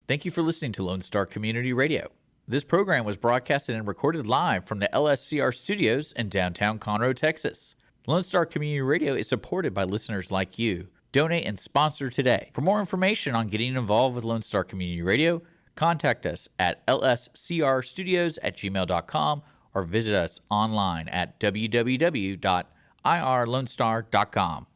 Thank you for listening to Lone Star Community Radio. This program was broadcasted and recorded live from the LSCR studios in downtown Conroe, Texas. Lone Star Community Radio is supported by listeners like you. Donate and sponsor today. For more information on getting involved with Lone Star Community Radio, contact us at lscrstudios@gmail.com or visit us online at www.irlonestar.com.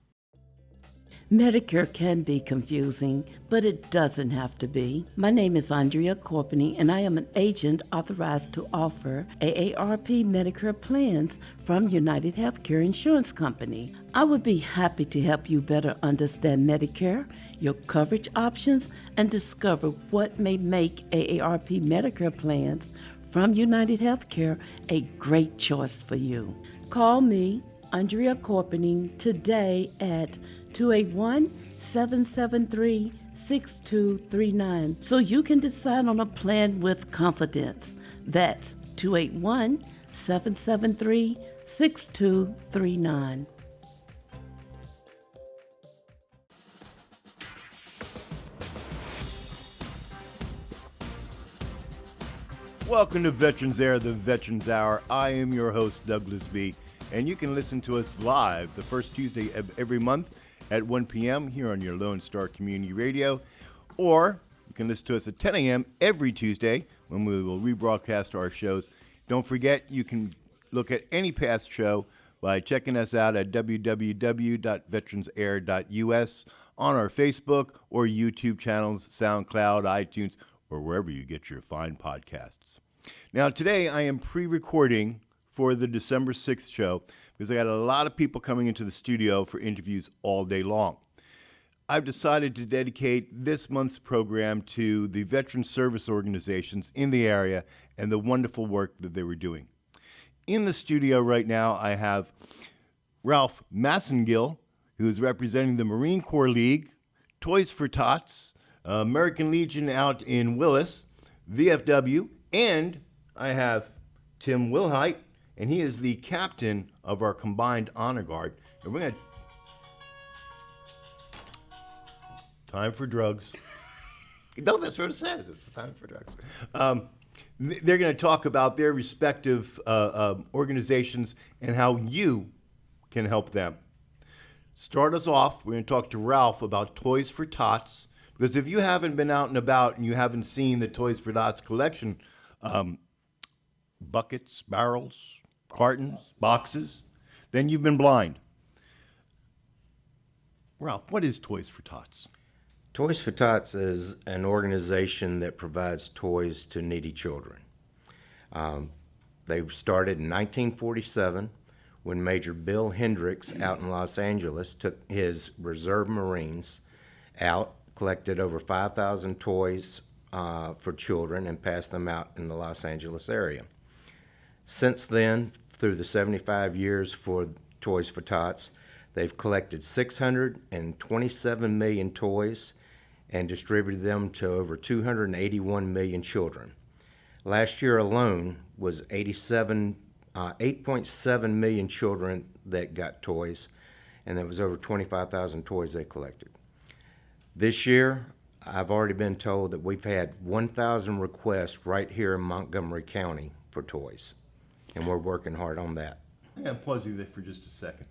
Medicare can be confusing, but it doesn't have to be. My name is Andrea Corpening, and I am an agent authorized to offer AARP Medicare plans from United Healthcare Insurance Company. I would be happy to help you better understand Medicare, your coverage options, and discover what may make AARP Medicare plans from United Healthcare a great choice for you. Call me, Andrea Corpening, today at 281-773-6239 so you can decide on a plan with confidence. That's 281-773-6239. Welcome to Veterans Air, the Veterans Hour. I am your host, douglasb, and you can listen to us live the first Tuesday of every month at 1 p.m. here on your Lone Star Community Radio, or you can listen to us at 10 a.m. every Tuesday when we will rebroadcast our shows. Don't forget, you can look at any past show by checking us out at www.veteransair.us on our Facebook or YouTube channels, SoundCloud, iTunes, or wherever you get your fine podcasts. Now, today I am pre-recording for the December 6th show because I got a lot of people coming into the studio for interviews all day long. I've decided to dedicate this month's program to the veteran service organizations in the area and the wonderful work that they were doing. In the studio right now, I have Ralph Massengill, who is representing the Marine Corps League, Toys for Tots, American Legion out in Willis, VFW, and I have Tim Wilhite, and he is the captain of our combined honor guard. And we're going to... Time for drugs. No, that's what it says. It's time for drugs. They're going to talk about their respective organizations and how you can help them. Start us off, we're going to talk to Ralph about Toys for Tots, because if you haven't been out and about and you haven't seen the Toys for Tots collection, buckets, barrels, cartons, boxes, then you've been blind. Ralph, what is Toys for Tots? Toys for Tots is an organization that provides toys to needy children. They started in 1947 when Major Bill Hendricks out in Los Angeles took his reserve Marines out, collected over 5,000 toys for children and passed them out in the Los Angeles area. Since then, through the 75 years for Toys for Tots, they've collected 627 million toys and distributed them to over 281 million children. Last year alone was 8.7 million children that got toys, and there was over 25,000 toys they collected. This year, I've already been told that we've had 1,000 requests right here in Montgomery County for toys, and we're working hard on that. I'm going to pause you there for just a second.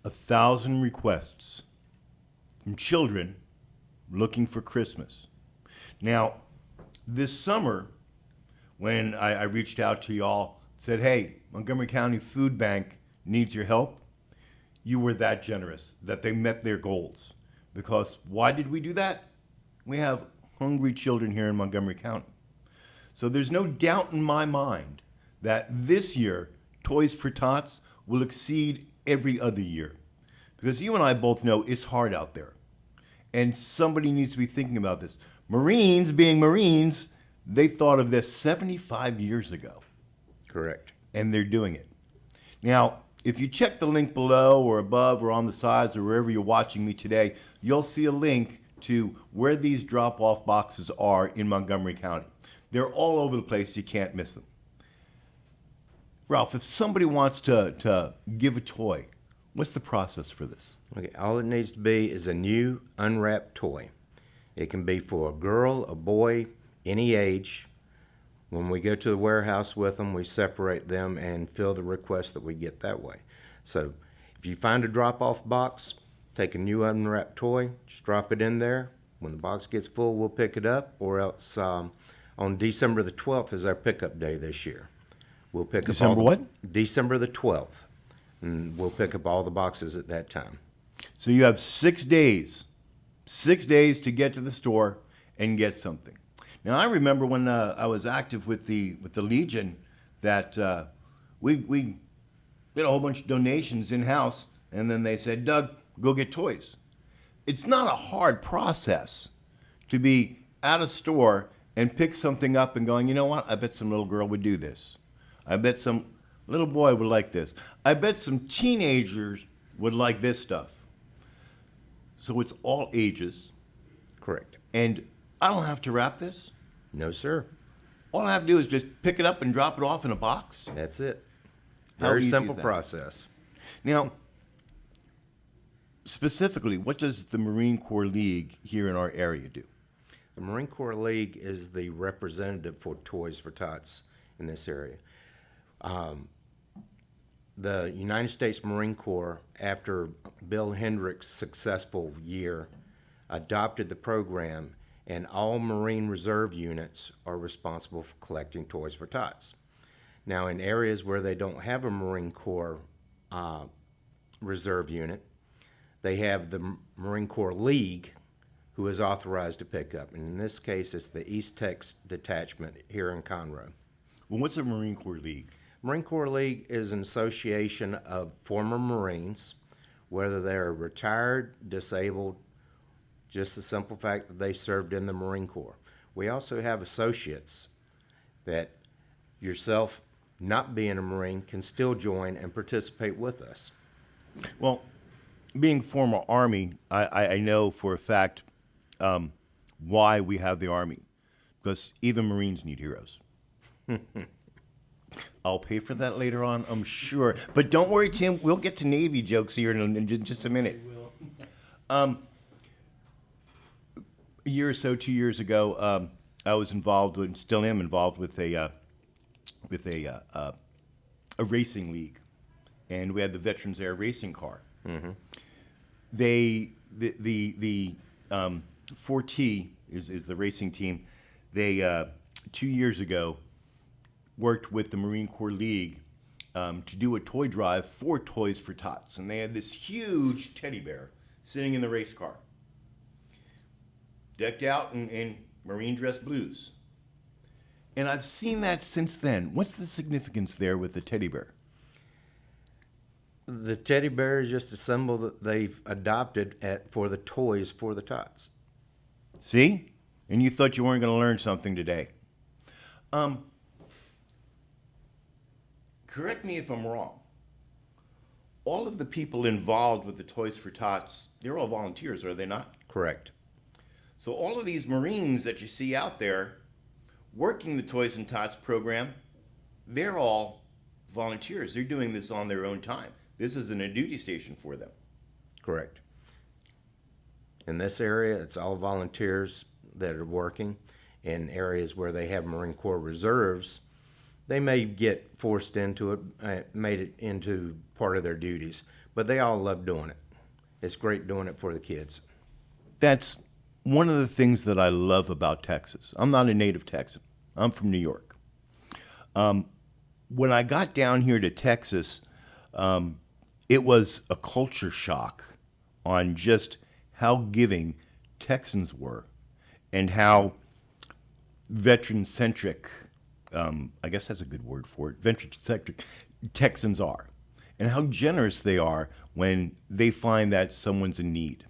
1,000 requests from children looking for Christmas. Now, this summer, when I reached out to y'all, said, hey, Montgomery County Food Bank needs your help, you were that generous that they met their goals. Because why did we do that? We have hungry children here in Montgomery County. So there's no doubt in my mind that this year, Toys for Tots will exceed every other year. Because you and I both know it's hard out there. And somebody needs to be thinking about this. Marines, being Marines, they thought of this 75 years ago. Correct. And they're doing it. Now, if you check the link below or above or on the sides or wherever you're watching me today, you'll see a link to where these drop-off boxes are in Montgomery County. They're all over the place. You can't miss them. Ralph, if somebody wants to give a toy, what's the process for this? Okay, all it needs to be is a new unwrapped toy. It can be for a girl, a boy, any age. When we go to the warehouse with them, we separate them and fill the requests that we get that way. So if you find a drop-off box, take a new unwrapped toy, just drop it in there. When the box gets full, we'll pick it up, or else on December the 12th is our pickup day this year. We'll pick up all what? December the 12th, and we'll pick up all the boxes at that time. So you have 6 days, 6 days to get to the store and get something. Now I remember when I was active with the Legion that we did a whole bunch of donations in house, and then they said, "Doug, go get toys." It's not a hard process to be at a store and pick something up and going, you know what? I bet some little girl would do this. I bet some little boy would like this. I bet some teenagers would like this stuff. So it's all ages. Correct. And I don't have to wrap this. No, sir. All I have to do is just pick it up and drop it off in a box. That's it. How Very easy simple is that? process. Now, specifically, what does the Marine Corps League here in our area do? The Marine Corps League is the representative for Toys for Tots in this area. The United States Marine Corps, after Bill Hendricks' successful year, adopted the program, and all Marine Reserve units are responsible for collecting Toys for Tots. Now, in areas where they don't have a Marine Corps Reserve unit, they have the Marine Corps League, who is authorized to pick up. And in this case, it's the East Tex Detachment here in Conroe. Well, what's a Marine Corps League? Marine Corps League is an association of former Marines, whether they're retired, disabled, just the simple fact that they served in the Marine Corps. We also have associates that yourself, not being a Marine, can still join and participate with us. Well, being former Army, I know for a fact why we have the Army, because even Marines need heroes. I'll pay for that later on, I'm sure. But don't worry, Tim, we'll get to Navy jokes here in just a minute. A year or so, 2 years ago, I was involved, and still am involved, with a racing league, and we had the Veterans Air Racing Car. Mm-hmm. The 4T is the racing team. They 2 years ago worked with the Marine Corps League to do a toy drive for Toys for Tots, and they had this huge teddy bear sitting in the race car, decked out in Marine dress blues. And I've seen that since then. What's the significance there with the teddy bear? The teddy bear is just a symbol that they've adopted for the Toys for the Tots. See? And you thought you weren't going to learn something today. Correct me if I'm wrong. All of the people involved with the Toys for Tots, they're all volunteers, are they not? Correct. So all of these Marines that you see out there working the Toys and Tots program, they're all volunteers. They're doing this on their own time. This isn't a duty station for them. Correct. In this area, it's all volunteers that are working. In areas where they have Marine Corps reserves, they may get forced into it, made it into part of their duties, but they all love doing it. It's great doing it for the kids. That's one of the things that I love about Texas. I'm not a native Texan. I'm from New York. When I got down here to Texas, it was a culture shock on just how giving Texans were and how veteran-centric, I guess that's a good word for it, veteran-centric Texans are, and how generous they are when they find that someone's in need.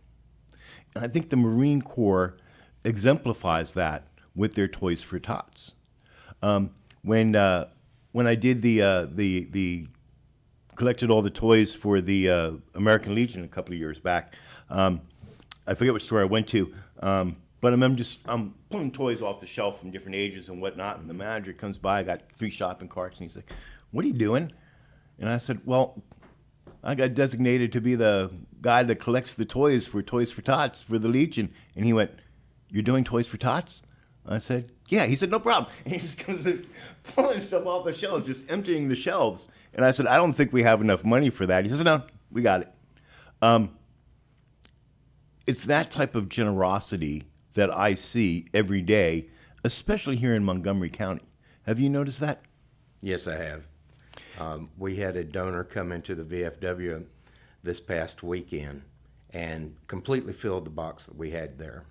And I think the Marine Corps exemplifies that with their Toys for Tots. When I did the collected all the toys for the American Legion a couple of years back, I forget which store I went to, but I'm pulling toys off the shelf from different ages and whatnot, and the manager comes by. I got 3 shopping carts, and he's like, "What are you doing?" And I said, "Well, I got designated to be the guy that collects the toys for Tots for the Legion." And he went, you're doing Toys for Tots? I said, yeah. He said, no problem. And he just comes in, pulling stuff off the shelves, just emptying the shelves. And I said, I don't think we have enough money for that. He says, no, we got it. It's that type of generosity that I see every day, especially here in Montgomery County. Have you noticed that? Yes, I have. We had a donor come into the VFW this past weekend and completely filled the box that we had there.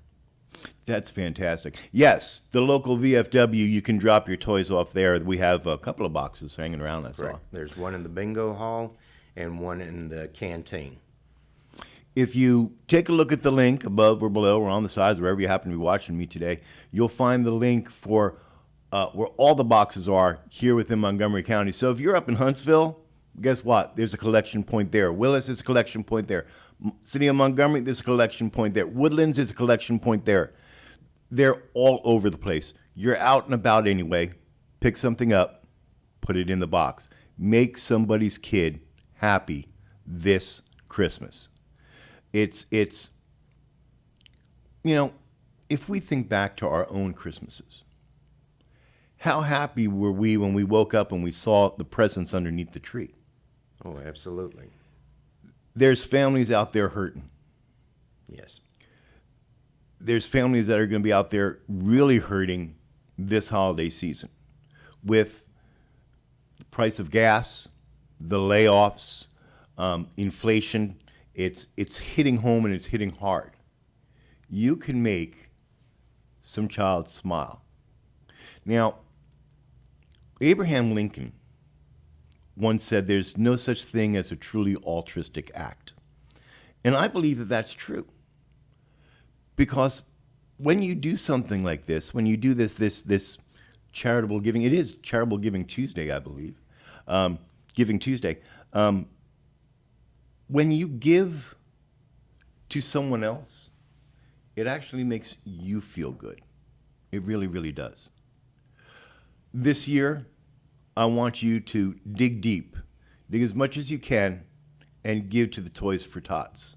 That's fantastic. Yes, the local VFW, you can drop your toys off there. We have a couple of boxes hanging around, I saw. Correct. There's one in the bingo hall and one in the canteen. If you take a look at the link above or below or on the sides, wherever you happen to be watching me today, you'll find the link for where all the boxes are here within Montgomery County. So if you're up in Huntsville, guess what? There's a collection point there. Willis is a collection point there. City of Montgomery, there's a collection point there. Woodlands is a collection point there. They're all over the place. You're out and about anyway. Pick something up, put it in the box. Make somebody's kid happy this Christmas. It's you know, if we think back to our own Christmases, how happy were we when we woke up and we saw the presents underneath the tree? Oh, absolutely. There's families out there hurting. Yes. There's families that are going to be out there really hurting this holiday season with the price of gas, the layoffs, inflation. It's hitting home and it's hitting hard. You can make some child smile. Now, Abraham Lincoln once said there's no such thing as a truly altruistic act. And I believe that that's true. Because when you do something like this, when you do this charitable giving, it is Charitable Giving Tuesday, I believe, Giving Tuesday. When you give to someone else, it actually makes you feel good. It really, really does. This year, I want you to dig deep, dig as much as you can, and give to the Toys for Tots.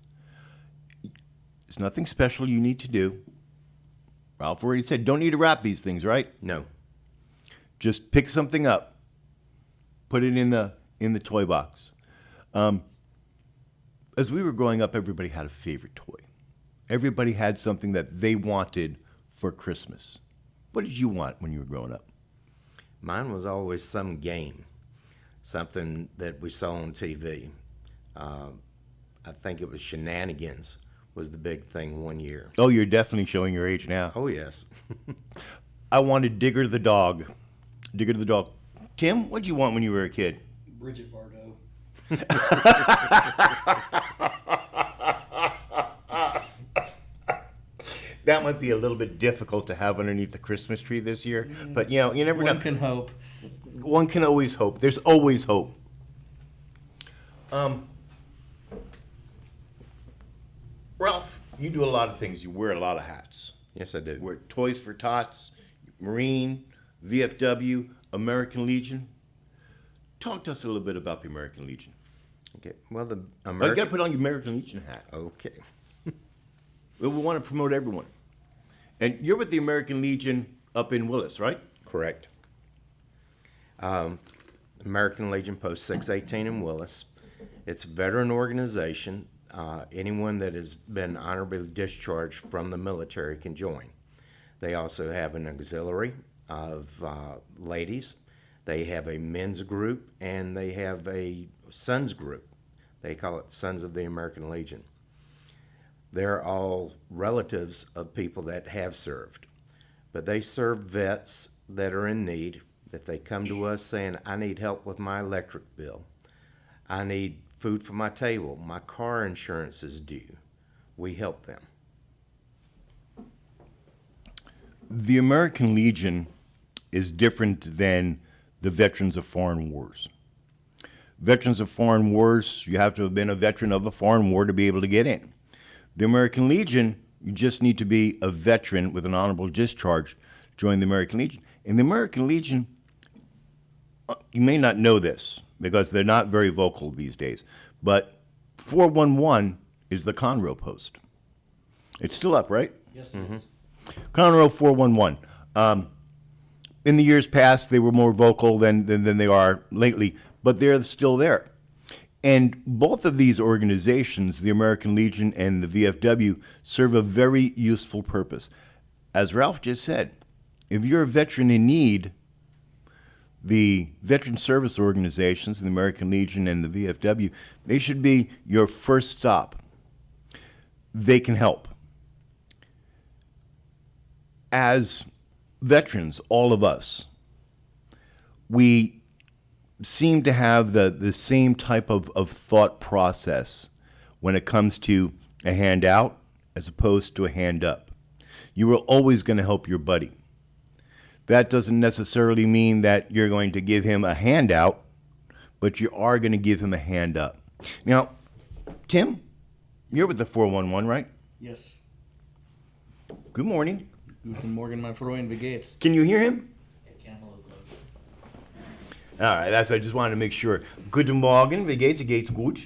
There's nothing special you need to do. Ralph already said, don't need to wrap these things, right? No. Just pick something up, put it in the toy box. As we were growing up, everybody had a favorite toy. Everybody had something that they wanted for Christmas. What did you want when you were growing up? Mine was always some game, something that we saw on TV. I think it was Shenanigans was the big thing one year. Oh, you're definitely showing your age now. Oh, yes. I wanted Digger the dog. Digger the dog. Tim, what did you want when you were a kid? Bridget Bardot. That might be a little bit difficult to have underneath the Christmas tree this year, but you know, you never know. One can hope. One can always hope. There's always hope. Ralph, you do a lot of things. You wear a lot of hats. Yes, I do. You wear Toys for Tots, Marine, VFW, American Legion. Talk to us a little bit about the American Legion. Okay. Well, the Oh, you American. got to put on your American Legion hat. Okay. We want to promote everyone. And you're with the American Legion up in Willis, right? Correct. American Legion Post 618 in Willis. It's a veteran organization. Anyone that has been honorably discharged from the military can join. They also have an auxiliary of ladies. They have a men's group, and they have a sons group. They call it Sons of the American Legion. They're all relatives of people that have served. But they serve vets that are in need, that they come to us saying, I need help with my electric bill. I need food for my table. My car insurance is due. We help them. The American Legion is different than the Veterans of Foreign Wars. Veterans of Foreign Wars, you have to have been a veteran of a foreign war to be able to get in. The American Legion, you just need to be a veteran with an honorable discharge to join the American Legion. And the American Legion, you may not know this because they're not very vocal these days, but 411 is the Conroe post. It's still up, right? Yes, Conroe 411. In the years past, they were more vocal than they are lately, but they're still there. And both of these organizations, the American Legion and the VFW, serve a very useful purpose. As Ralph just said, if you're a veteran in need, the veteran service organizations, the American Legion and the VFW, they should be your first stop. They can help. As veterans, all of us, we seem to have the same type of thought process when it comes to a handout as opposed to a hand up. You are always going to help your buddy. That doesn't necessarily mean that you're going to give him a handout, but you are going to give him a hand up. Now, Tim, you're with the 411, right? Yes. Good morning. Guten Morgen, mein Freund. Wie geht's? Can you hear him? All right, I just wanted to make sure. Guten Morgen, wie geht's? Geht's gut?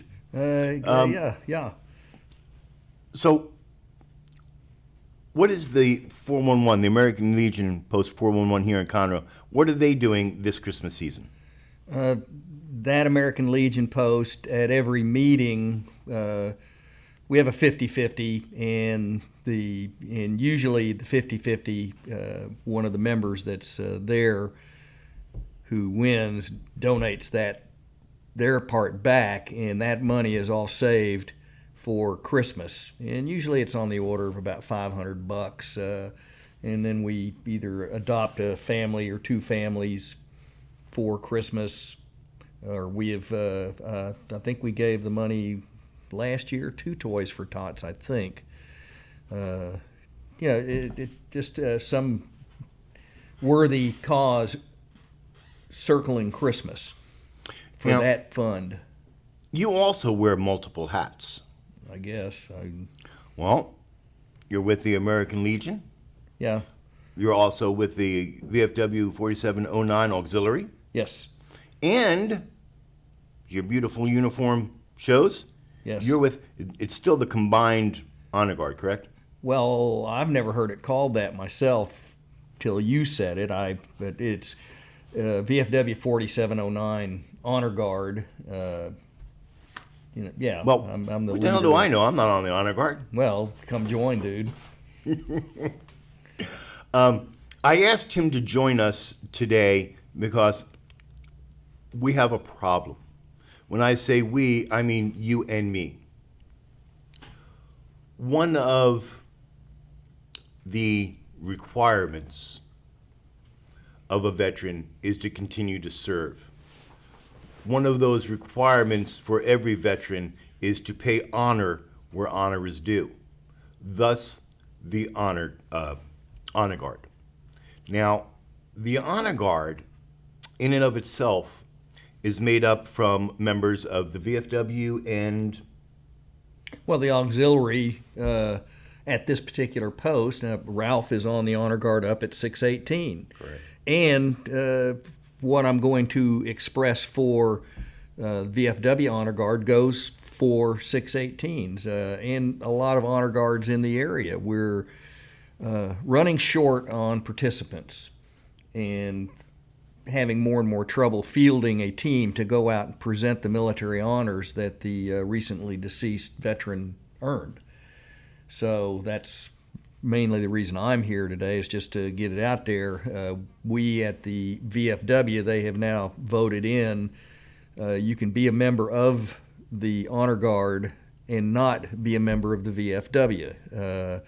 Yeah. So, what is the 411, the American Legion Post 411 here in Conroe? What are they doing this Christmas season? That American Legion post, at every meeting, we have a 50-50, and usually the 50-50, one of the members that's there who wins donates their part back, and that money is all saved for Christmas. And usually it's on the order of about $500, and then we either adopt a family or two families for Christmas, or we have I think we gave the money last year, 2 toys for tots, I think. It just some worthy cause circling Christmas for Now, that fund, you also wear multiple hats. I guess. Well, you're with the American Legion. Yeah. You're also with the VFW 4709 Auxiliary. Yes. And your beautiful uniform shows. Yes. You're with, it's still the combined honor guard, correct? Well, I've never heard it called that myself till you said it. But it's VFW 4709 Honor Guard. Yeah. Well, I'm the what leader. the hell do I know? I'm not on the honor guard. Well, come join, dude. I asked him to join us today because we have a problem. When I say we, I mean you and me. One of the requirements of a veteran is to continue to serve. One of those requirements for every veteran is to pay honor where honor is due. Thus, the honor guard. Now, the honor guard, in and of itself, is made up from members of the VFW and Well, the auxiliary at this particular post, Ralph is on the honor guard up at 618. Correct. And what I'm going to express for VFW honor guard goes for 618s and a lot of honor guards in the area. We're running short on participants and having more and more trouble fielding a team to go out and present the military honors that the recently deceased veteran earned. So that's mainly the reason I'm here today, is just to get it out there. We at the VFW, they have now voted in, you can be a member of the Honor Guard and not be a member of the VFW.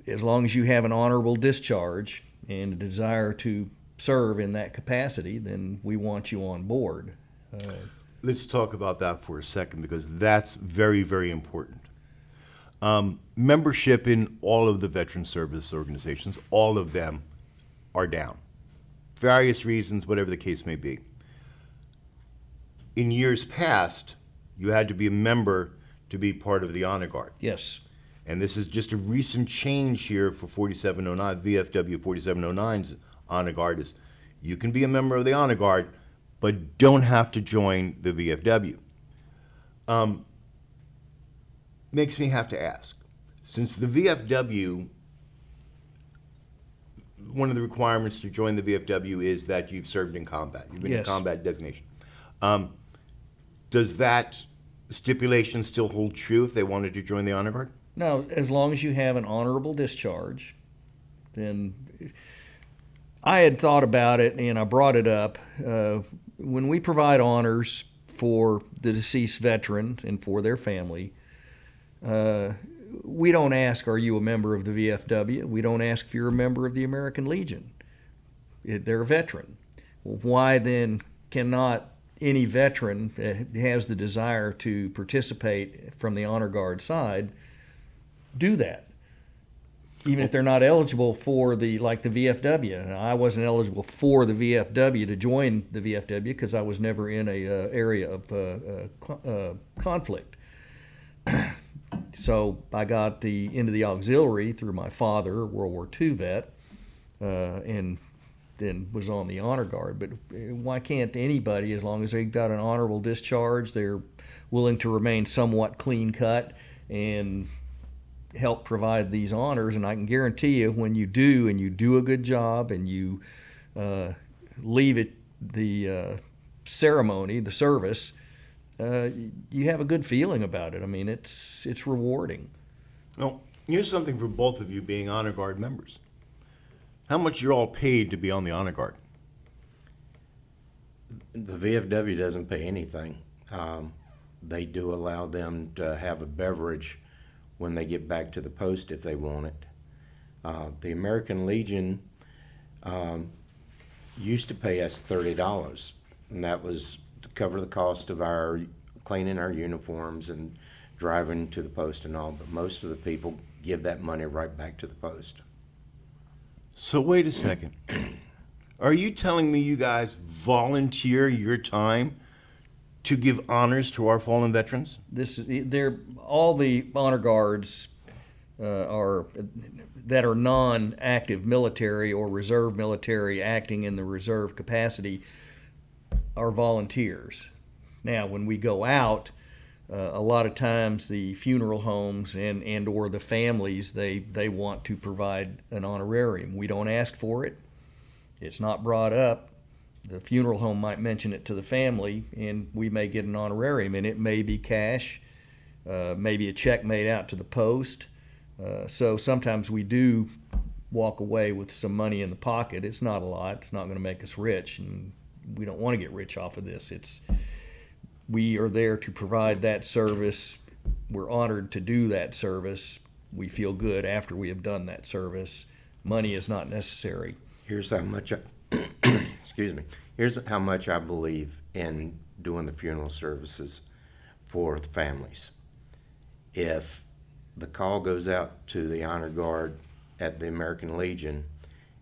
As long as you have an honorable discharge and a desire to serve in that capacity, then we want you on board. let's talk about that for a second, because that's very, very important. Membership in all of the veteran service organizations, all of them are down. Various reasons, whatever the case may be. In years past, you had to be a member to be part of the Honor Guard. Yes. And this is just a recent change here for 4709, VFW 4709's Honor Guard is you can be a member of the Honor Guard, but don't have to join the VFW. Makes me have to ask, since the VFW one of the requirements to join the VFW is that you've served in combat. You've been in Yes. combat designation. Does that stipulation still hold true if they wanted to join the Honor Guard? No, as long as you have an honorable discharge, then I had thought about it and I brought it up. When we provide honors for the deceased veteran and for their family, we don't ask, are you a member of the VFW? We don't ask if you're a member of the American Legion. They're a veteran. Well, why then cannot any veteran that has the desire to participate from the Honor Guard side do that? Even if they're not eligible for the VFW. And I wasn't eligible for the VFW to join the VFW because I was never in a area of conflict. So I got into the auxiliary through my father, a World War II vet, and then was on the Honor Guard. But why can't anybody, as long as they've got an honorable discharge, they're willing to remain somewhat clean cut and help provide these honors? And I can guarantee you, when you do, and you do a good job, and you leave it the ceremony, the service, you have a good feeling about it. I mean, it's rewarding. Well, here's something for both of you being Honor Guard members. How much you're all paid to be on the Honor Guard? The VFW doesn't pay anything. They do allow them to have a beverage when they get back to the post if they want it. The American Legion used to pay us $30, and that was to cover the cost of our cleaning our uniforms and driving to the post and all, but most of the people give that money right back to the post. So wait a second. Are you telling me you guys volunteer your time to give honors to our fallen veterans? All the honor guards are non-active military or reserve military acting in the reserve capacity are volunteers. Now, when we go out, a lot of times the funeral homes and or the families, they want to provide an honorarium. We don't ask for it. It's not brought up. The funeral home might mention it to the family, and we may get an honorarium, and it may be cash, maybe a check made out to the post. So sometimes we do walk away with some money in the pocket. It's not a lot. It's not going to make us rich, and we don't want to get rich off of this. We are there to provide that service. We're honored to do that service. We feel good after we have done that service. Money is not necessary. Here's how much excuse me. Here's how much I believe in doing the funeral services for the families. If the call goes out to the Honor Guard at the American Legion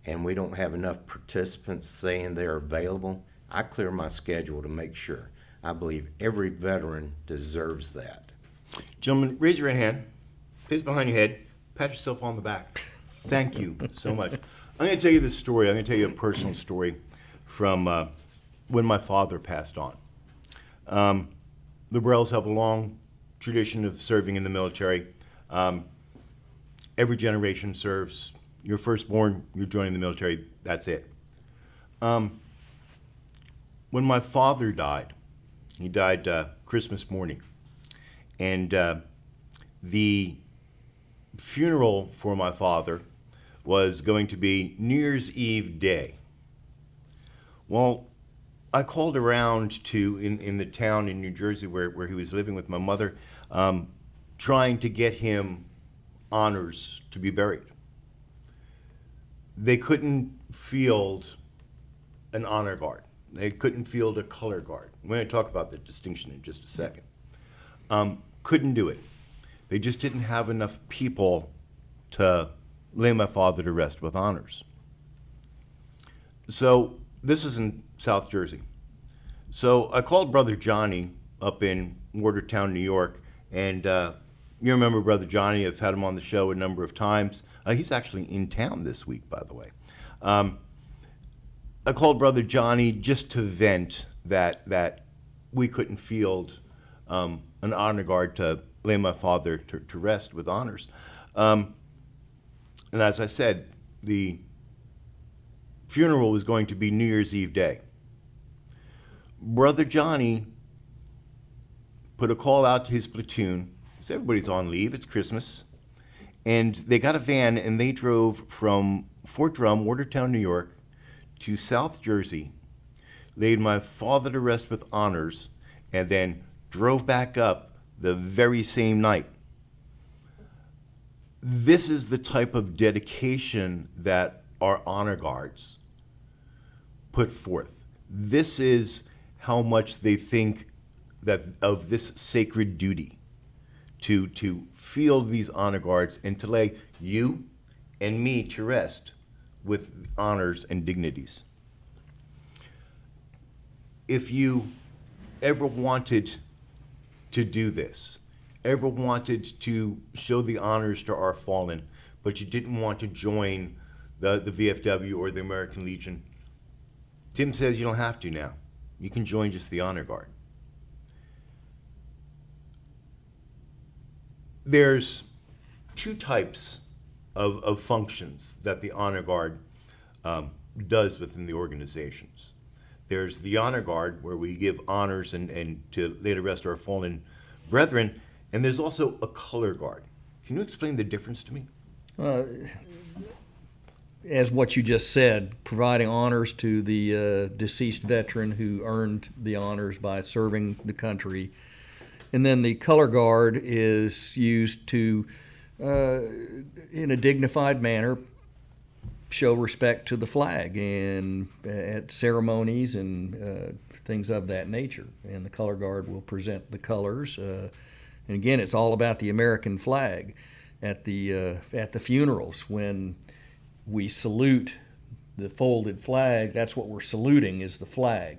and we don't have enough participants saying they're available, I clear my schedule to make sure. I believe every veteran deserves that. Gentlemen, raise your right hand. Place behind your head. Pat yourself on the back. Thank you so much. I'm going to tell you this story. I'm going to tell you a personal story from when my father passed on. The Burrells have a long tradition of serving in the military. Every generation serves. You're firstborn, you're joining the military, that's it. When my father died, he died Christmas morning, and the funeral for my father was going to be New Year's Eve day. Well, I called around to in the town in New Jersey where he was living with my mother, trying to get him honors to be buried. They couldn't field an honor guard. They couldn't field a color guard. We're going to talk about the distinction in just a second. Couldn't do it. They just didn't have enough people to lay my father to rest with honors. So this is in South Jersey. So I called Brother Johnny up in Watertown, New York, and you remember Brother Johnny. I've had him on the show a number of times. He's actually in town this week, by the way. I called Brother Johnny just to vent that we couldn't field an honor guard to lay my father to rest with honors. And as I said, the funeral was going to be New Year's Eve day. Brother Johnny put a call out to his platoon. So everybody's on leave, it's Christmas. And they got a van and they drove from Fort Drum, Watertown, New York, to South Jersey, laid my father to rest with honors, and then drove back up the very same night. This is the type of dedication that our honor guards put forth. This is how much they think that of this sacred duty to field these honor guards and to lay you and me to rest with honors and dignities. If you ever wanted to do this, ever wanted to show the honors to our fallen, but you didn't want to join the VFW or the American Legion, Tim says you don't have to now. You can join just the honor guard. There's two types of functions that the honor guard does within the organizations. There's the honor guard, where we give honors and to lay to rest our fallen brethren, and there's also a color guard. Can you explain the difference to me? As what you just said, providing honors to the deceased veteran who earned the honors by serving the country. And then the color guard is used to, in a dignified manner, show respect to the flag and at ceremonies and things of that nature. And the color guard will present the colors. And again, it's all about the American flag. At the funerals, when we salute the folded flag, that's what we're saluting, is the flag.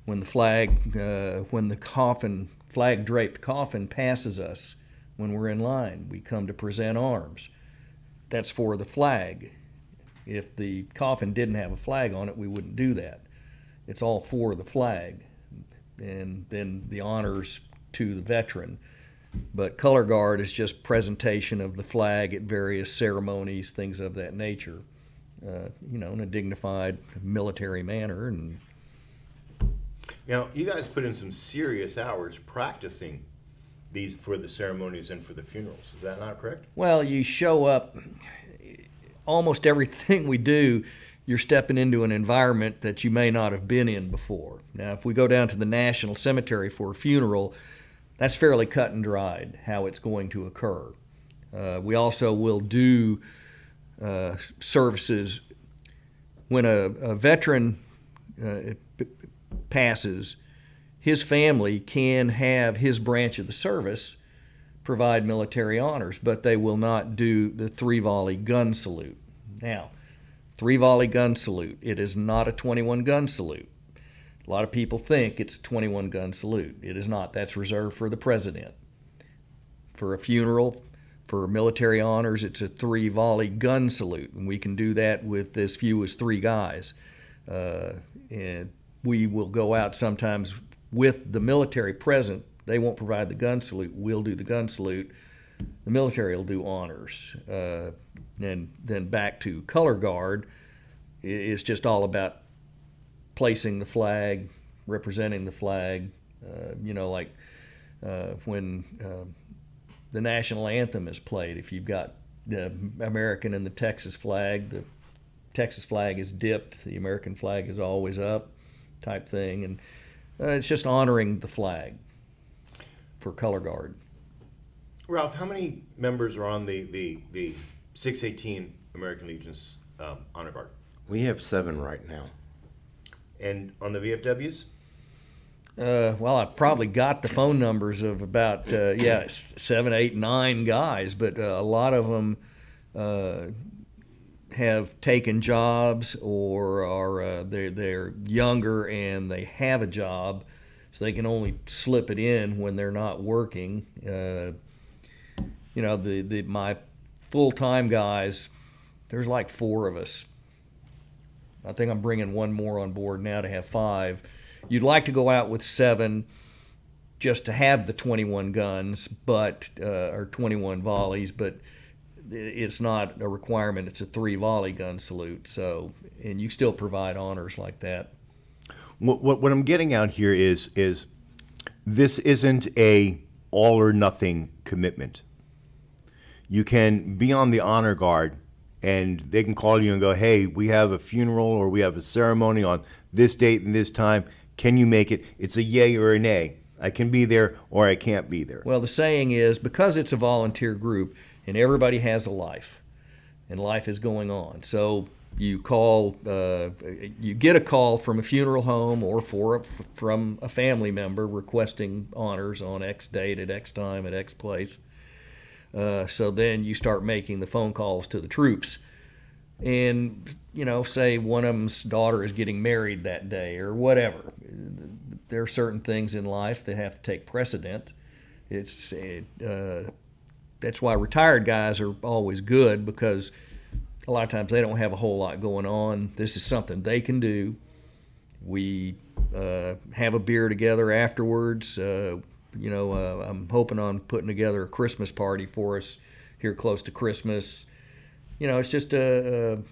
When the flag-draped coffin passes us when we're in line, we come to present arms. That's for the flag. If the coffin didn't have a flag on it, we wouldn't do that. It's all for the flag, and then the honors to the veteran. But color guard is just presentation of the flag at various ceremonies, things of that nature, in a dignified military manner. And Now, you guys put in some serious hours practicing these for the ceremonies and for the funerals. Is that not correct? well, you show up, almost everything we do, you're stepping into an environment that you may not have been in before. Now, if we go down to the National Cemetery for a funeral, that's fairly cut and dried how it's going to occur. We also will do services when a veteran passes. His family can have his branch of the service provide military honors, but they will not do the 3-volley gun salute. Now, 3-volley gun salute, it is not a 21 gun salute. A lot of people think it's a 21 gun salute. It is not. That's reserved for the president. For a funeral, for military honors, it's a 3-volley gun salute, and we can do that with as few as 3 guys. And we will go out sometimes with the military present. They won't provide the gun salute. We'll do the gun salute. The military will do honors. And then back to color guard, it's just all about placing the flag, representing the flag, when the national anthem is played. If you've got the American and the Texas flag is dipped, the American flag is always up, type thing. And it's just honoring the flag for color guard. Ralph, how many members are on the 618 American Legion's honor guard? We have 7 right now. And on the VFWs? Well, I probably got the phone numbers of about 7, 8, 9 guys, but a lot of them have taken jobs or are they're younger and they have a job, so they can only slip it in when they're not working. My full-time guys, there's like 4 of us. I think I'm bringing 1 more on board now to have 5. You'd like to go out with 7 just to have the 21 guns, or 21 volleys, but it's not a requirement. It's a 3 volley gun salute. So, and you still provide honors like that. What I'm getting out here is this isn't a all or nothing commitment. You can be on the honor guard, and they can call you and go, hey, we have a funeral or we have a ceremony on this date and this time. Can you make it? It's a yay or a nay. I can be there or I can't be there. Well, the saying is, because it's a volunteer group and everybody has a life, and life is going on. So you call, you get a call from a funeral home or from a family member requesting honors on X date at X time at X place. So then you start making the phone calls to the troops. And, say one of them's daughter is getting married that day or whatever. There are certain things in life that have to take precedent. That's why retired guys are always good, because a lot of times they don't have a whole lot going on. This is something they can do. We have a beer together afterwards. I'm hoping on putting together a Christmas party for us here close to Christmas. It's just a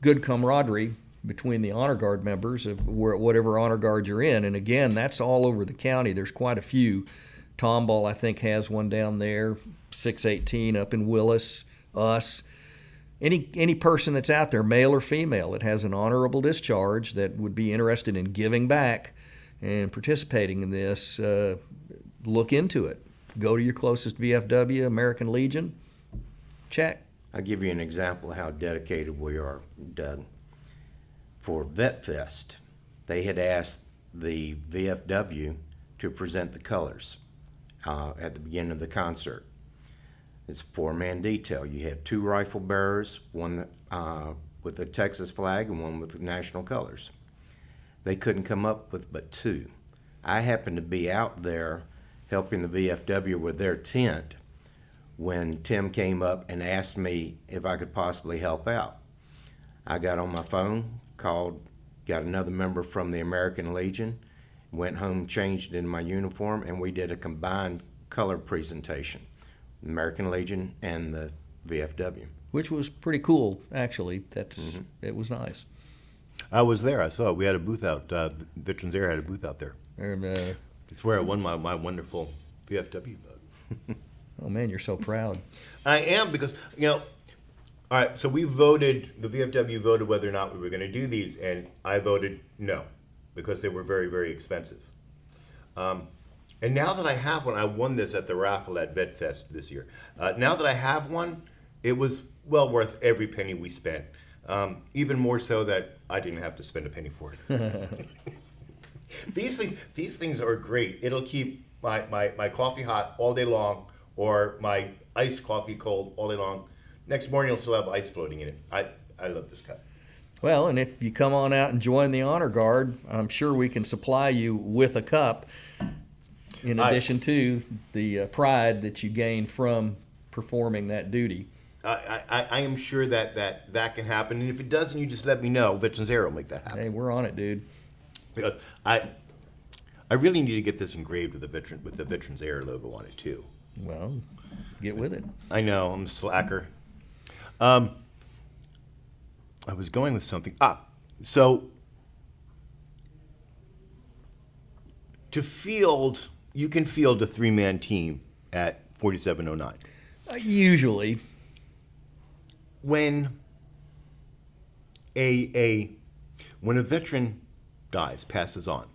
good camaraderie between the honor guard members of whatever honor guard you're in. And again, that's all over the county. There's quite a few. Tomball, I think, has one down there. 618 up in Willis. Us. Any person that's out there, male or female, that has an honorable discharge that would be interested in giving back and participating in this, look into it. Go to your closest VFW, American Legion. Check. I'll give you an example of how dedicated we are, Doug. For Vet Fest, they had asked the VFW to present the colors at the beginning of the concert. It's a 4-man detail. You have 2 rifle bearers, one with the Texas flag and one with the national colors. They couldn't come up with but 2. I happened to be out there helping the VFW with their tent when Tim came up and asked me if I could possibly help out. I got on my phone, called, got another member from the American Legion, went home, changed into my uniform, and we did a combined color presentation, American Legion and the VFW. Which was pretty cool, actually. It was nice. I was there. I saw it. We had a booth out. Veterans Air had a booth out there. It's where I won my wonderful VFW bug. Oh, man, you're so proud. I am, because, all right, so we voted, the VFW voted whether or not we were going to do these, and I voted no, because they were very, very expensive. And now that I have one, I won this at the raffle at Vet Fest this year. Now that I have one, it was well worth every penny we spent. Even more so that I didn't have to spend a penny for it. These things are great. It'll keep my coffee hot all day long, or my iced coffee cold all day long. Next morning, you'll still have ice floating in it. I love this cup. Well, and if you come on out and join the Honor Guard, I'm sure we can supply you with a cup, in addition to the pride that you gain from performing that duty. I am sure that can happen. And if it doesn't, you just let me know. Veterans Air will make that happen. Hey, we're on it, dude. Because I really need to get this engraved with the Veterans Air logo on it, too. Well, get with it. I know, I'm a slacker. I was going with something. So you can field a 3-man team at 4709. Usually. When a veteran dies, passes on,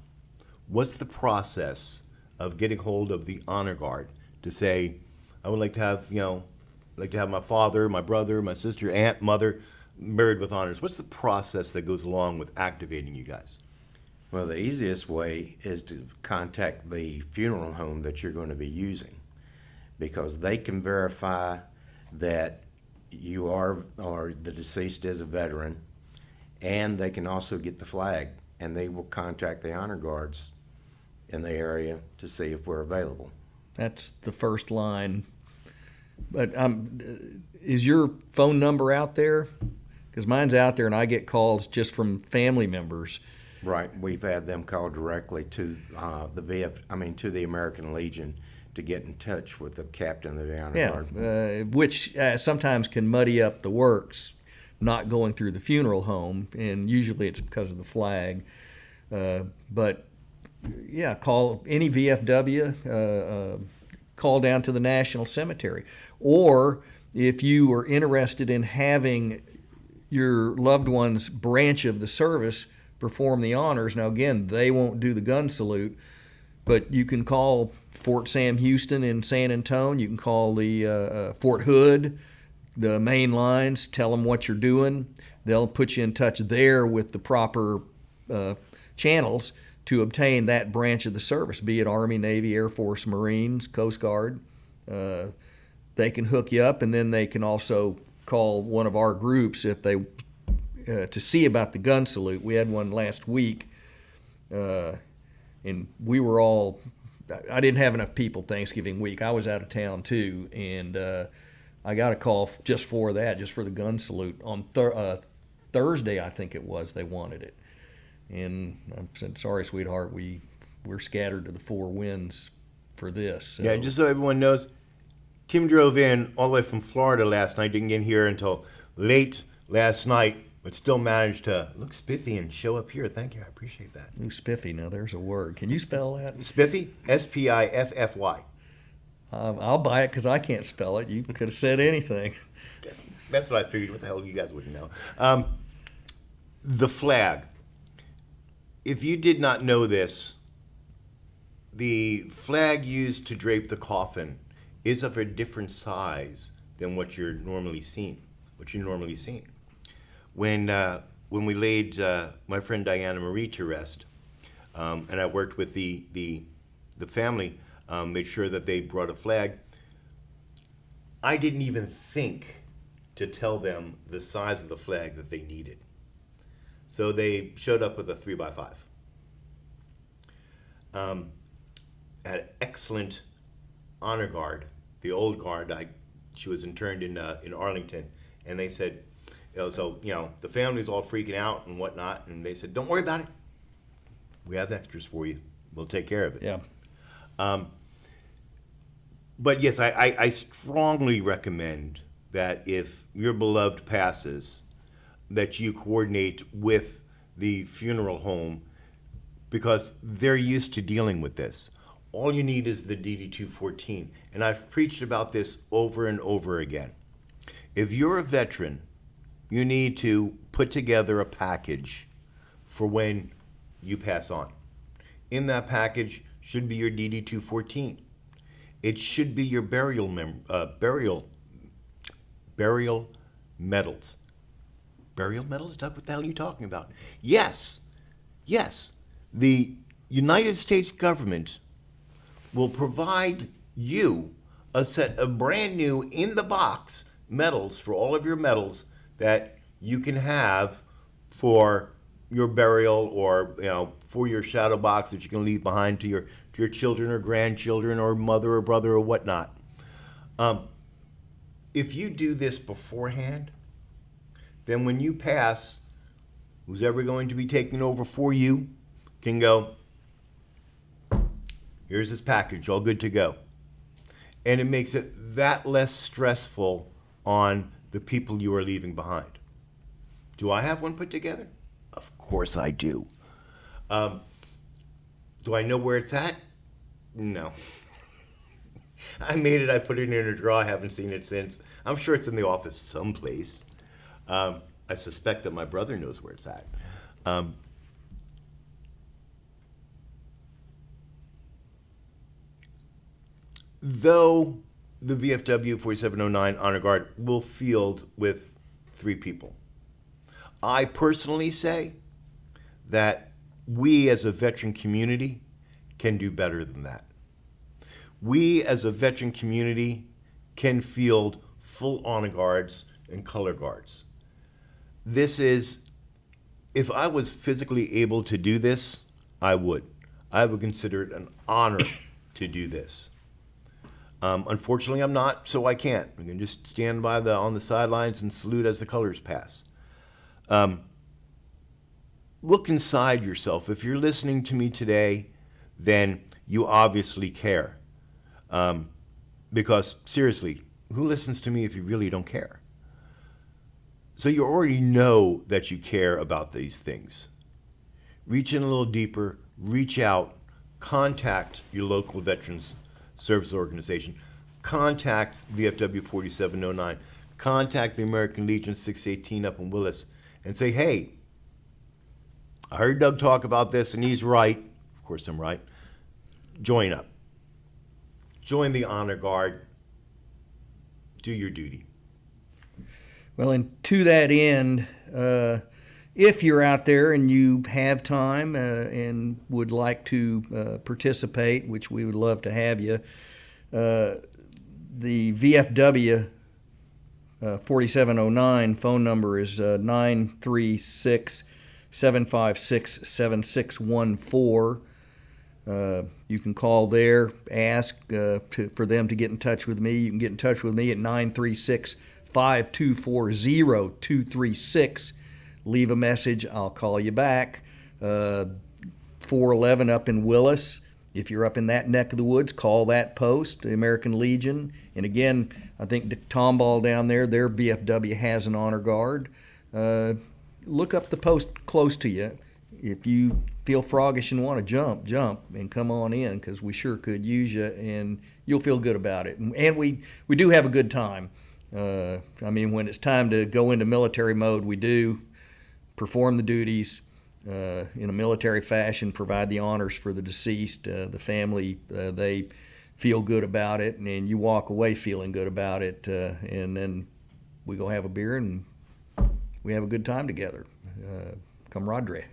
what's the process of getting hold of the Honor Guard to say, I would like to have, my father, my brother, my sister, aunt, mother buried with honors? What's the process that goes along with activating you guys? Well, the easiest way is to contact the funeral home that you're going to be using, because they can verify that you are, or the deceased is, a veteran, and they can also get the flag, and they will contact the Honor Guards in the area to see if we're available. That's the first line. But is your phone number out there? Because mine's out there, and I get calls just from family members. Right. We've had them call directly to to the American Legion to get in touch with the captain of the honor Yeah, guard. which sometimes can muddy up the works, not going through the funeral home, and usually it's because of the flag. But yeah, call any VFW, call down to the National Cemetery. Or if you are interested in having your loved one's branch of the service perform the honors, now again, they won't do the gun salute, but you can call Fort Sam Houston in San Antonio. You can call the Fort Hood, the main lines, tell them what you're doing. They'll put you in touch there with the proper channels to obtain that branch of the service, be it Army, Navy, Air Force, Marines, Coast Guard. They can hook you up, and then they can also call one of our groups if they to see about the gun salute. We had one last week, and we were all. I didn't have enough people Thanksgiving week. I was out of town too, and I got a call just for that, just for the gun salute on Thursday, I think it was. They wanted it, and I said, "Sorry, sweetheart, we're scattered to the four winds for this." So. Yeah, just so everyone knows, Tim drove in all the way from Florida last night. Didn't get here until late last night, but still managed to look spiffy and show up here. Thank you, I appreciate that. Ooh, spiffy. Now there's a word. Can you spell that? Spiffy, S-P-I-F-F-Y. I'll buy it because I can't spell it. You could have said anything. That's what I figured. What the hell, you guys wouldn't know. The flag. If you did not know this, the flag used to drape the coffin is of a different size than what you're normally seeing. When we laid my friend Diana Marie to rest, and I worked with the family, made sure that they brought a flag, I didn't even think to tell them the size of the flag that they needed. So they showed up with a 3x5. Had an excellent honor guard, the old guard. She was interned in Arlington, and they said, the family's all freaking out and whatnot, and they said, "Don't worry about it. We have extras for you. We'll take care of it." Yeah. But yes, I strongly recommend that if your beloved passes, that you coordinate with the funeral home, because they're used to dealing with this. All you need is the DD-214. And I've preached about this over and over again. If you're a veteran, you need to put together a package for when you pass on. In that package should be your DD-214. It should be your burial medals. Burial medals, Doug? What the hell are you talking about? Yes. The United States government will provide you a set of brand new in-the-box medals for all of your medals that you can have for your burial, or for your shadow box that you can leave behind to your children or grandchildren or mother or brother or whatnot. If you do this beforehand, then when you pass, who's ever going to be taking over for you can go, "Here's this package, all good to go." And it makes it that less stressful on the people you are leaving behind. Do I have one put together? Of course I do. Do I know where it's at? No. I made it, I put it in a drawer, I haven't seen it since. I'm sure it's in the office someplace. I suspect that my brother knows where it's at. Though the VFW 4709 Honor Guard will field with 3 people, I personally say that we as a veteran community can do better than that. We as a veteran community can field full honor guards and color guards. This is, if I was physically able to do this, I would consider it an honor to do this. Unfortunately, I'm not, so I can't. I can just stand by on the sidelines and salute as the colors pass. Look inside yourself. If you're listening to me today, then you obviously care. Because seriously, who listens to me if you really don't care? So you already know that you care about these things. Reach in a little deeper, reach out, contact your local Veterans Service Organization, contact VFW 4709, contact the American Legion 618 up in Willis, and say, hey, I heard Doug talk about this and he's right. Of course I'm right. Join up. Join the Honor Guard. Do your duty. Well, and to that end, if you're out there and you have time and would like to participate, which we would love to have you, the VFW 4709 phone number is 936-756-7614. You can call there, ask for them to get in touch with me. You can get in touch with me at 936-524-0236. Leave a message. I'll call you back. 411 up in Willis. If you're up in that neck of the woods, call that post, the American Legion. And again, I think the Tomball down there, their BFW has an honor guard. Look up the post close to you. If you feel froggish and want to jump and come on in, because we sure could use you, and you'll feel good about it. And we do have a good time. I mean, when it's time to go into military mode, we do perform the duties in a military fashion, provide the honors for the deceased, the family. They feel good about it, and you walk away feeling good about it. And then we go have a beer and we have a good time together. Camaraderie.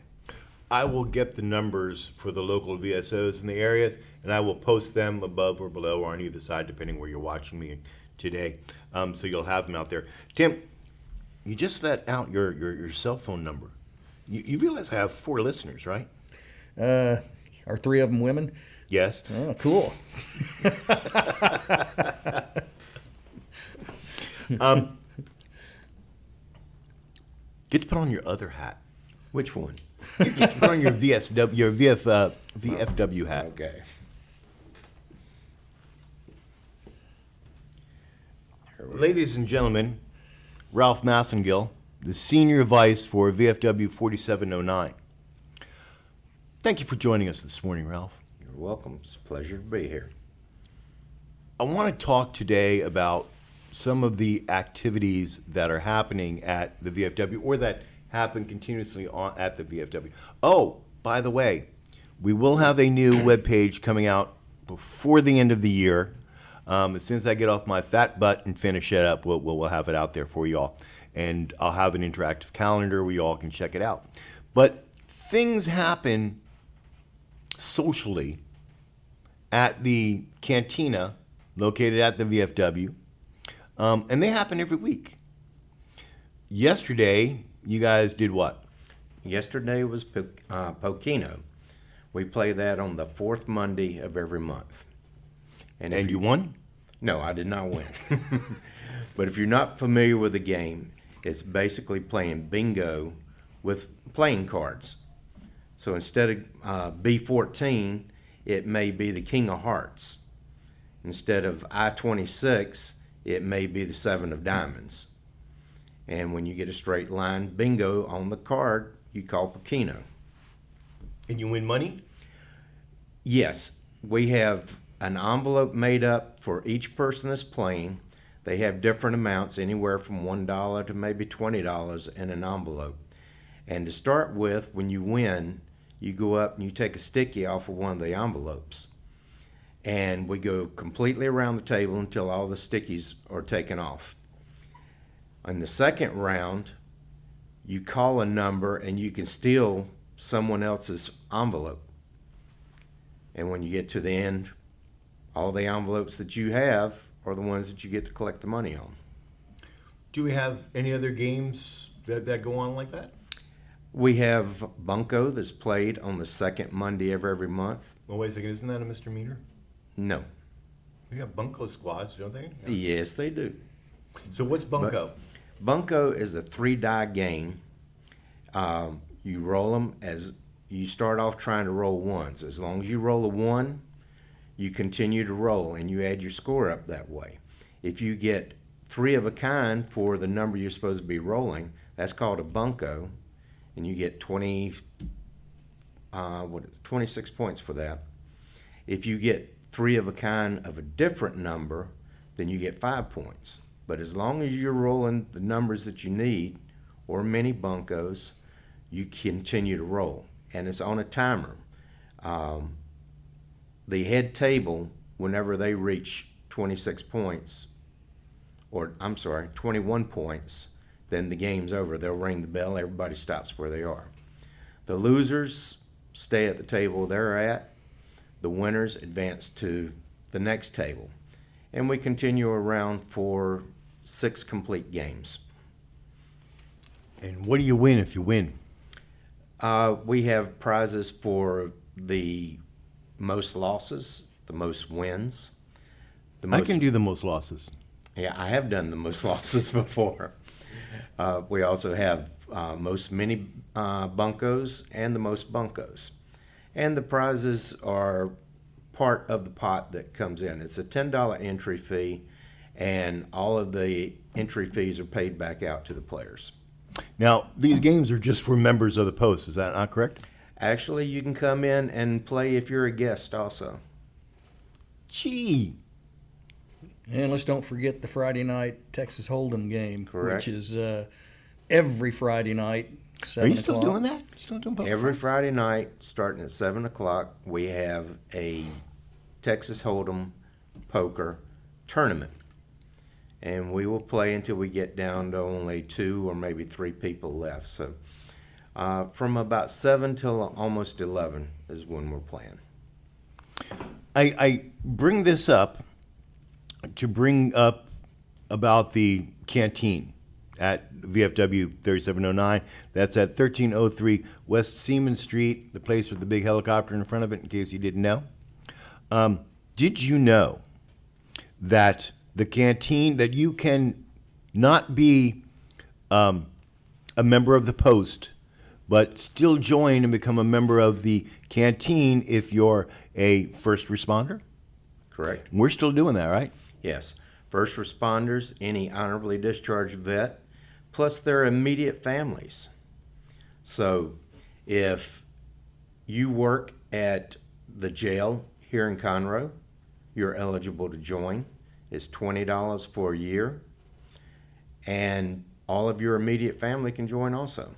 I will get the numbers for the local VSOs in the areas, and I will post them above or below or on either side, depending where you're watching me today. So you'll have them out there. Tim, you just let out your cell phone number. You realize I have 4 listeners, right? Are 3 of them women? Yes. Oh, cool. Get to put on your other hat. Which one? You get to put on your VFW hat. Okay. Ladies and gentlemen, Ralph Massengill, the Senior Vice for VFW 4709. Thank you for joining us this morning, Ralph. You're welcome. It's a pleasure to be here. I want to talk today about some of the activities that are happening at the VFW or that happen continuously at the VFW. Oh, by the way, we will have a new webpage coming out before the end of the year. As soon as I get off my fat butt and finish it up, we'll have it out there for you all. And I'll have an interactive calendar where you all can check it out. But things happen socially at the cantina located at the VFW, and they happen every week. Yesterday, you guys did what? Yesterday was Pokino. We play that on the 4th Monday of every month. And you won? No, I did not win. But if you're not familiar with the game, it's basically playing bingo with playing cards. So instead of B14, it may be the King of Hearts. Instead of I-26, it may be the 7 of Diamonds. And when you get a straight line bingo on the card, you call Pokino. And you win money? Yes, we have an envelope made up for each person that's playing. They have different amounts, anywhere from $1 to maybe $20 in an envelope. And to start with, when you win, you go up and you take a sticky off of one of the envelopes. And we go completely around the table until all the stickies are taken off. In the second round, you call a number and you can steal someone else's envelope. And when you get to the end, all the envelopes that you have are the ones that you get to collect the money on. Do we have any other games that go on like that? We have Bunko that's played on the 2nd Monday of every month. Well, wait a second. Isn't that a misdemeanor? No. We have bunco squads, don't they? Yeah. Yes, they do. So what's bunco? Bunko is a 3-die game. You roll them as you start off trying to roll ones. As long as you roll a 1, you continue to roll and you add your score up that way. If you get 3 of a kind for the number you're supposed to be rolling, that's called a bunco, and you get 26 points for that. If you get 3 of a kind of a different number, then you get 5 points. But as long as you're rolling the numbers that you need, or many buncos, you continue to roll, and it's on a timer. The head table, whenever they reach 26 points, or I'm sorry, 21 points, then the game's over. They'll ring the bell, everybody stops where they are. The losers stay at the table they're at. The winners advance to the next table. And we continue around for 6 complete games. And what do you win if you win? We have prizes for the most losses, the most wins. I can do the most losses. Yeah, I have done the most losses before. We also have most mini buncos and the most buncos. And the prizes are part of the pot that comes in. It's a $10 entry fee, and all of the entry fees are paid back out to the players. Now, these games are just for members of the post. Is that not correct? Actually, you can come in and play if you're a guest also. Gee. And let's don't forget the Friday night Texas Hold'em game, Correct. which is every Friday night, 7 Are you still o'clock. doing that? Still doing poker? Every Friday night, starting at 7 o'clock, we have a Texas Hold'em poker tournament. And we will play until we get down to only 2 or maybe 3 people left. So from about 7 till almost 11 is when we're playing. I bring this up to bring up about the canteen at VFW 3709. That's at 1303 West Seaman Street, the place with the big helicopter in front of it, in case you didn't know. Did you know that the canteen, that you can not be a member of the post, but still join and become a member of the canteen if you're a first responder? Correct? We're still doing that, right? Yes. First responders, any honorably discharged vet, plus their immediate families. So if you work at the jail here in Conroe, you're eligible to join. It's $20 for a year, and all of your immediate family can join also.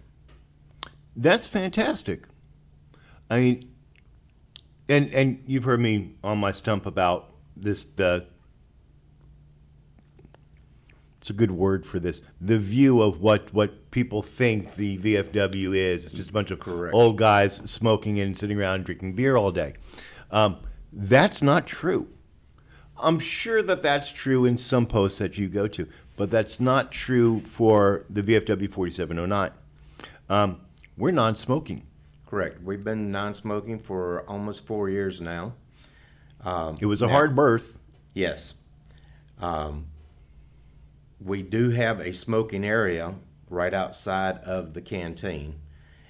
That's fantastic. I mean, and you've heard me on my stump about this, it's a good word for this, the view of what people think the VFW is. It's just a bunch of Correct. old guys smoking and sitting around drinking beer all day. That's not true. I'm sure that that's true in some posts that you go to, but that's not true for the VFW 4709. We're non-smoking. Correct. We've been non-smoking for almost 4 years now. It was a hard birth. Yes. We do have a smoking area right outside of the canteen.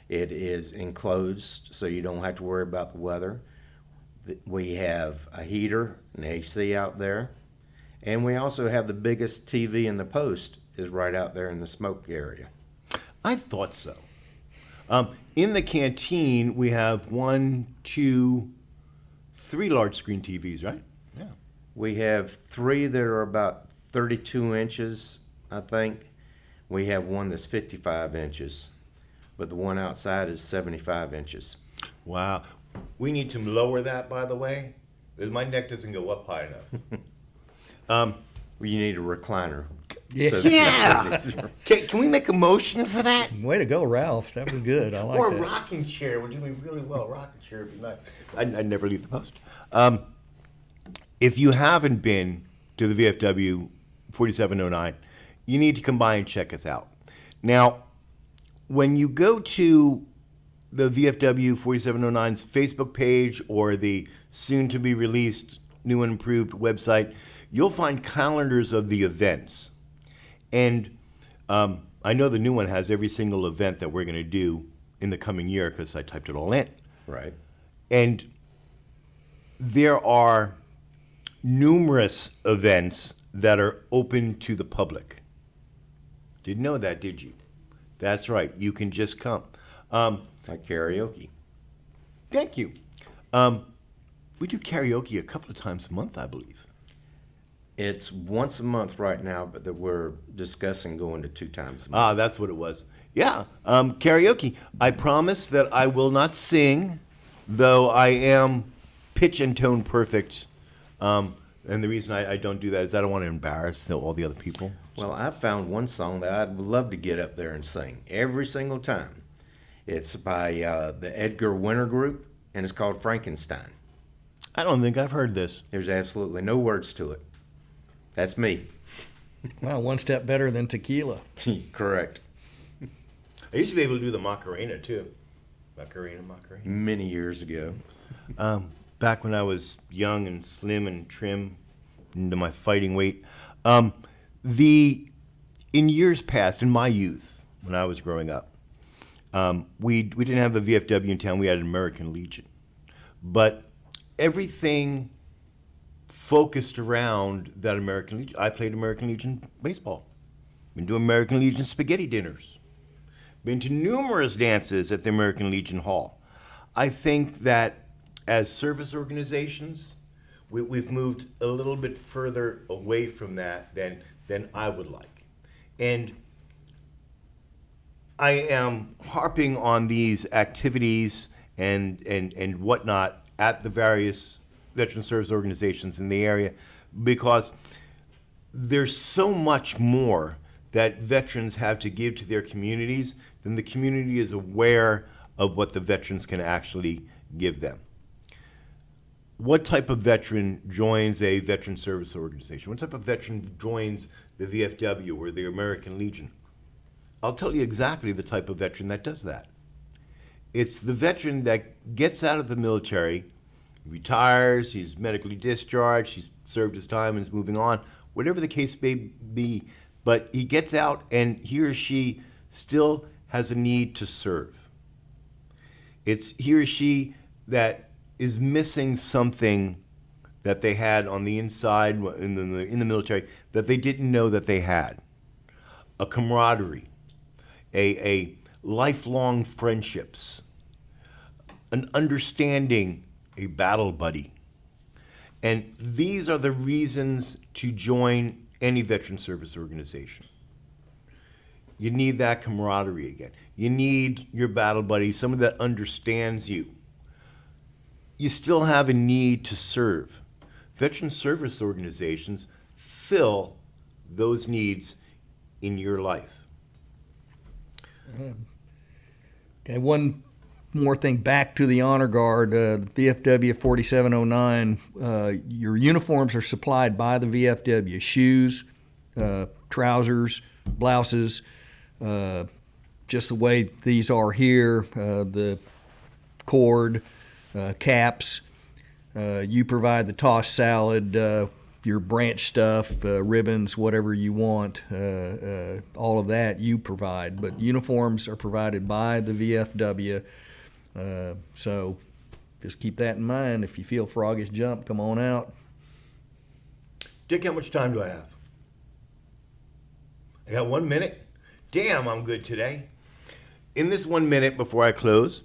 It is enclosed, so you don't have to worry about the weather. We have a heater, an AC out there, and we also have the biggest TV in the post is right out there in the smoke area. I thought so. In the canteen, we have 1, 2, 3 large screen TVs, right? Yeah. We have 3 that are about 32 inches, I think. We have one that's 55 inches, but the one outside is 75 inches. Wow. We need to lower that, by the way. My neck doesn't go up high enough. You need a recliner. Yeah. So Can we make a motion for that? Way to go, Ralph. That was good. I like Or a that. rocking chair would do me really well. A rocking chair would be nice. I'd never leave the post. If you haven't been to the VFW 4709, you need to come by and check us out. Now, when you go to the VFW 4709's Facebook page or the soon-to-be-released new and improved website, you'll find calendars of the events. And I know the new one has every single event that we're going to do in the coming year because I typed it all in. Right. And there are numerous events that are open to the public. Didn't know that, did you? That's right. You can just come. Like karaoke. Thank you. We do karaoke a couple of times a month, I believe. It's once a month right now, but that we're discussing going to 2 times a month. That's what it was. Yeah, karaoke. I promise that I will not sing, though I am pitch and tone perfect. And the reason I don't do that is I don't want to embarrass all the other people. Well, I found one song that I'd love to get up there and sing every single time. It's by the Edgar Winter Group, and it's called Frankenstein. I don't think I've heard this. There's absolutely no words to it. That's me. Well, one step better than tequila. Correct. I used to be able to do the Macarena, too. Macarena. Many years ago. Back when I was young and slim and trim into my fighting weight. In years past, in my youth, when I was growing up, we didn't have a VFW in town. We had an American Legion. But everything focused around that American Legion. I played American Legion baseball. Been to American Legion spaghetti dinners. Been to numerous dances at the American Legion Hall. I think that as service organizations, we've moved a little bit further away from that than I would like. And I am harping on these activities and whatnot at the various veteran service organizations in the area because there's so much more that veterans have to give to their communities than the community is aware of what the veterans can actually give them. What type of veteran joins a veteran service organization? What type of veteran joins the VFW or the American Legion? I'll tell you exactly the type of veteran that does that. It's the veteran that gets out of the military, retires, he's medically discharged, he's served his time and is moving on, whatever the case may be, but he gets out and he or she still has a need to serve. It's he or she that is missing something that they had on the inside in the military that they didn't know that they had. A camaraderie, a lifelong friendships, an understanding, a battle buddy. And these are the reasons to join any veteran service organization. You need that camaraderie again. You need your battle buddy, someone that understands you. You still have a need to serve. Veteran service organizations fill those needs in your life. Okay, one more thing back to the Honor Guard, VFW 4709. Your uniforms are supplied by the VFW. Shoes, trousers, blouses, just the way these are here, the cord, caps. You provide the tossed salad, your branch stuff, ribbons, whatever you want, all of that you provide. But uniforms are provided by the VFW. So just keep that in mind. If you feel froggish jump, come on out. Dick, how much time do I have? I got 1 minute? Damn, I'm good today. In this 1 minute before I close,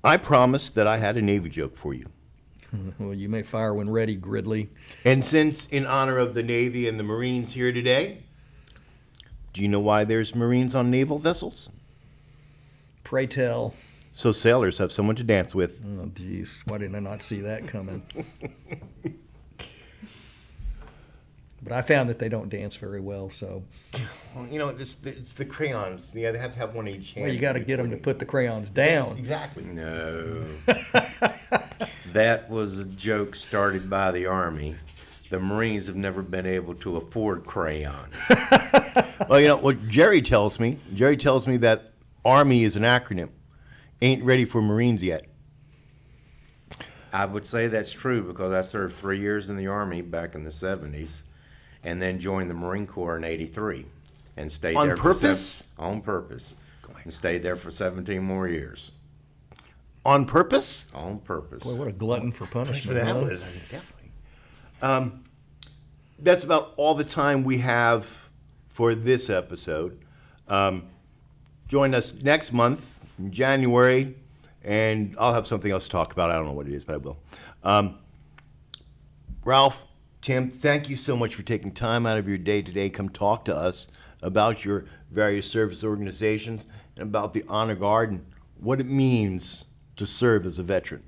I promised that I had a Navy joke for you. Well, you may fire when ready, Gridley. And since in honor of the Navy and the Marines here today, do you know why there's Marines on naval vessels? Pray tell. So sailors have someone to dance with. Oh, geez. Why didn't I not see that coming? But I found that they don't dance very well, so. Well, you know, it's the crayons. Yeah, they have to have one in each hand. Well, you got to get them to put the crayons down. Exactly. No. That was a joke started by the Army. The Marines have never been able to afford crayons. Well, you know, what Jerry tells me that Army is an acronym. Ain't ready for Marines yet. I would say that's true because I served 3 years in the Army back in the 70s and then joined the Marine Corps in 83 and stayed On there purpose? on purpose. And stayed there for 17 more years. On purpose? On purpose. Boy, what a glutton for punishment. That Huh? was definitely. That's about all the time we have for this episode. Join us next month in January, and I'll have something else to talk about. I don't know what it is, but I will. Ralph, Tim, thank you so much for taking time out of your day today. Come talk to us about your various service organizations and about the Honor Guard and what it means to serve as a veteran.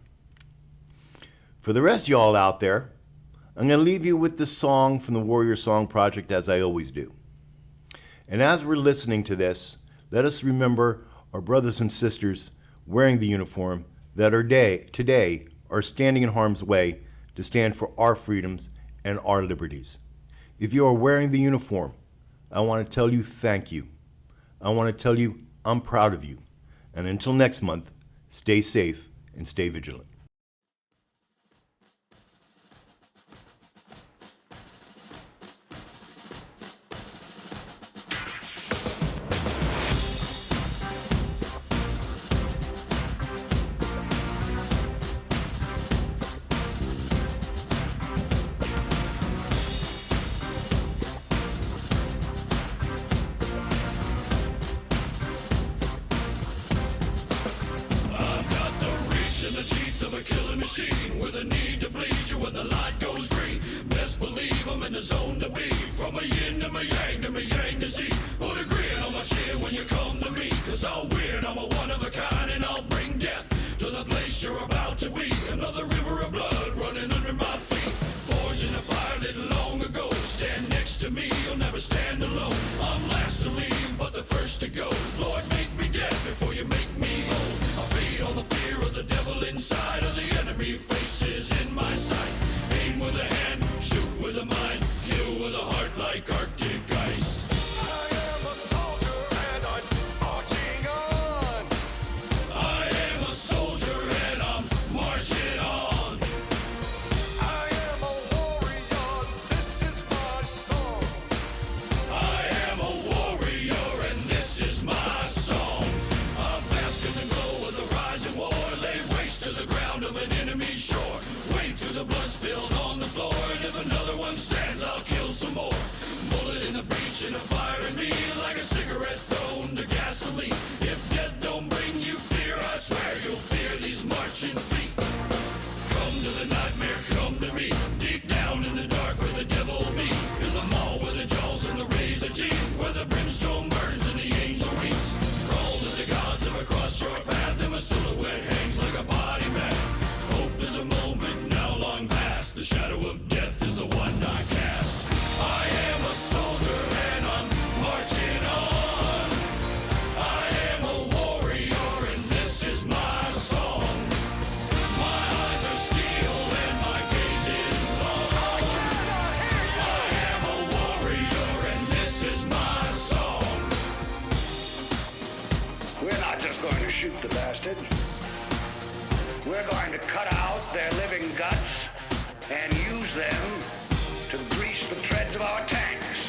For the rest of y'all out there, I'm going to leave you with this song from the Warrior Song Project, as I always do. And as we're listening to this, let us remember our brothers and sisters wearing the uniform that today are standing in harm's way to stand for our freedoms and our liberties. If you are wearing the uniform, I want to tell you thank you. I want to tell you I'm proud of you. And until next month, stay safe and stay vigilant. With a need to bleed you when the light goes green. Best believe I'm in the zone to be. From a yin to my yang to Z. Put a grin on my chin when you come to me. Cause I'll win, I'm a one of a kind. And I'll bring death to the place you're about to be. Another river of blood running under my feet. Forged in a fire lit long ago. Stand next to me, you'll never stand alone. I'm last to leave, but the first to go. Lord, make me dead before you make me whole. I feed on the fear of the devil inside of the enemy faces in my sight. Aim with a hand, shoot with a mind, kill with a heart like Arctic ice. I am a soldier and I'm marching on. I am a soldier and I'm marching on. I am a warrior, this is my song. I am a warrior and this is my song. I bask in the glow of the rising war. Lay waste to the ground of an enemy shore. Wade through the blood spilled on the floor. And if another one stands, I'll kill some more. Bullet in the breach and a fire in me. Like a cigarette thrown to gasoline. If death don't bring you fear, I swear you'll fear these marching feet. Come to the nightmare, come to me. Deep down in the dark where the devil be. In the mall where the jaws and the razor teeth. Where the brimstone burns and the angel weeps. Crawl to the gods have across your path. And my silhouette hangs like a body bag. Hope is a moment now long past. The shadow of death is the one I cast. I am a soldier and I'm marching on. I am a warrior and this is my song. My eyes are steel and my gaze is long. I am a warrior and this is my song. We're not just going to shoot the bastards. We're going to cut out their living guts and use them to grease the treads of our tanks.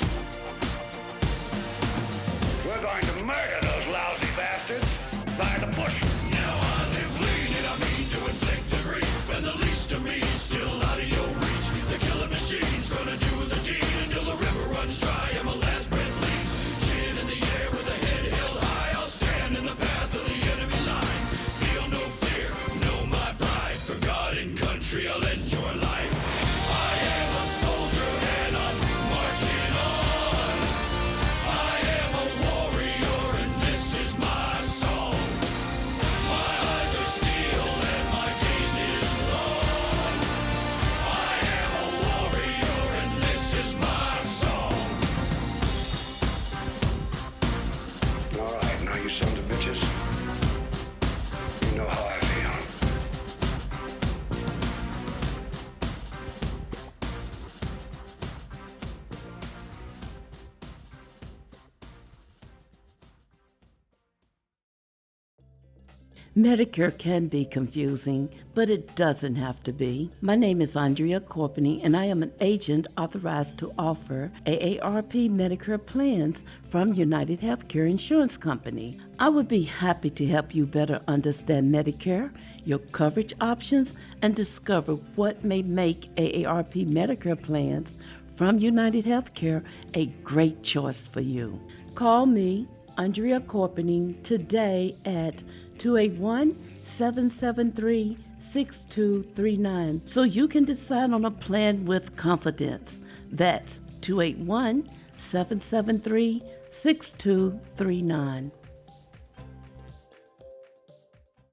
We're going to murder those lousy bastards by the bushel. Now I live lean and I mean to inflict the grief. And the least of me is still out of your reach. The killing machine's gonna do the deed until the river runs dry and my last breath leaves. Chin in the air with a head held high. I'll stand in the path of the enemy line. Feel no fear, know my pride. For God and country I'll end your life. I am a soldier and I'm marching Medicare can be confusing, but it doesn't have to be. My name is Andrea Corpening, and I am an agent authorized to offer AARP Medicare plans from United Healthcare Insurance Company. I would be happy to help you better understand Medicare, your coverage options, and discover what may make AARP Medicare plans from United Healthcare a great choice for you. Call me, Andrea Corpening, today at 281-773-6239 so you can decide on a plan with confidence. That's 281-773-6239.